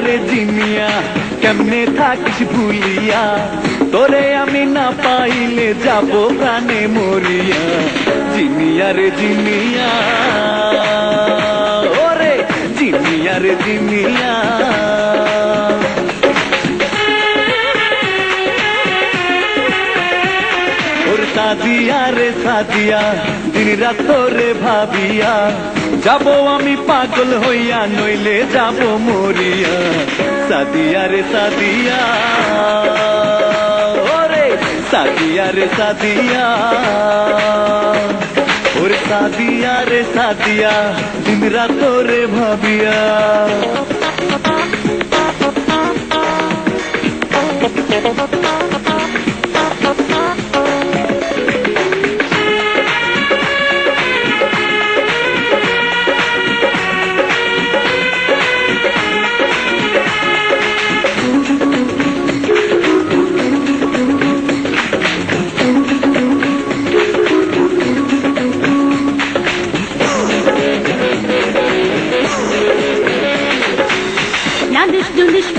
রে জিনিয়া কেমনে থাকিস ভুলিয়া তোরে আমি না পাইলে যাব প্রাণে মরিয়া জিনিয়া রে জিনিয়া ওরে জিনিয়া রে জিনিয়া সাদিয়া রে সাদিয়া দিন রাত তোরে ভাবিয়া যাব আমি পাগল হইয়া নইলে যাব মরিয়া সাদিয়া রে সাদিয়া ওরে সাদিয়া রে সাদিয়া ওরে সাদিয়া রে সাদিয়া দিন রাত তোরে ভাবিয়া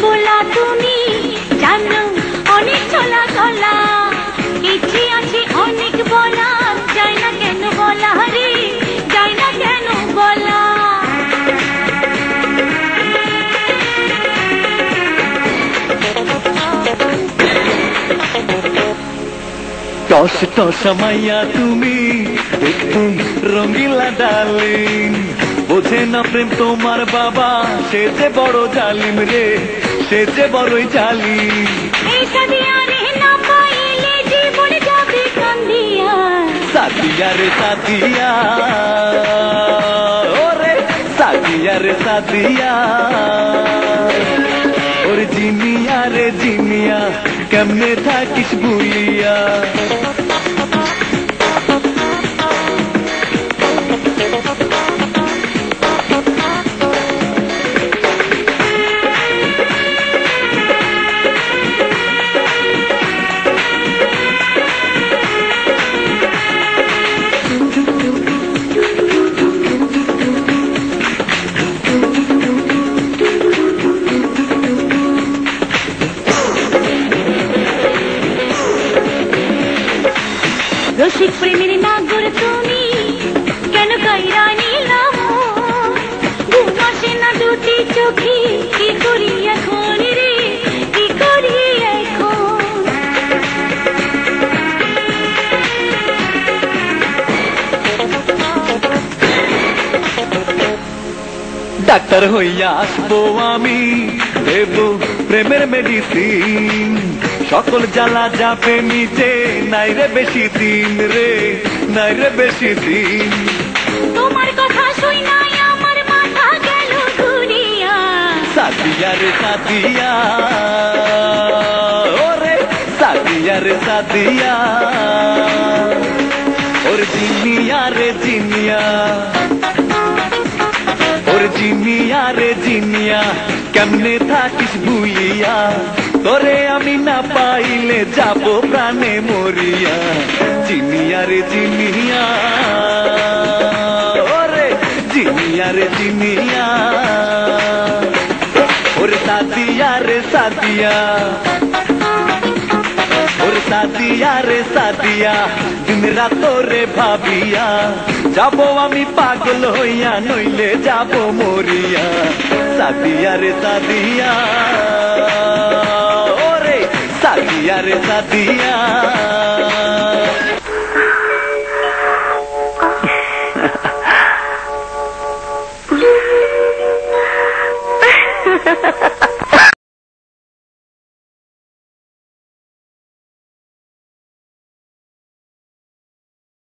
बोला তুমি জানো অনেক চলা চলা ইচ্ছে আছে অনেক বলা যায় না কেন বলা রে যায় না কেন বলা টস টস মাইয়া তুমি দেখতে রঙিলা ডালিম বোঝে না প্রেম তোমার বাবা সে যে বড় জালিম রে সে যে বড়ই জালিম এই সাদিয়া রে না পাইলে জীবন যাবে কান্দিয়া সাদিয়া রে সাদিয়া ওরে সাদিয়া রে সাদিয়া ওরে জিনিয়া রে জিনিয়া কেমনে থাকিস ভুলিয়া রসিক প্রেমের নাগর তুমি কেন কাইরা নিলাম ঘুম আসে না দুটি চোখে কি করি এখন রে কি করি এখন ডাক্তার হইয়া আসবো আমি দেব প্রেমের মেডিসিন সকল জ্বালা যাবে নিচে নাই রে বেশি দিন রে নাই রে বেশি দিন তোমার কথা শুই নাই আমার মাথা গেল ঘুরিয়া সাদিয়া রে সাদিয়া ওরে সাদিয়া রে সাদিয়া ওরে জিনিয়া রে জিনিয়া ওরে জিনিয়া রে জিনিয়া কেমনে থাকিস ভুলিয়া তোরে আমি না পাইলে যাব প্রাণে মরিয়া জিনিয়া রে জিনিয়া ওরে জিনিয়া রে জিনিয়া ওরে সাদিয়া রে সাদিয়া ওরে সাদিয়া রে সাদিয়া দিন রাত তোরে ভাবিয়া যাব আমি পাগল হইয়া নইলে যাব মরিয়া সাদিয়া রে সাদিয়া ওরে সাদিয়া রে সাদিয়া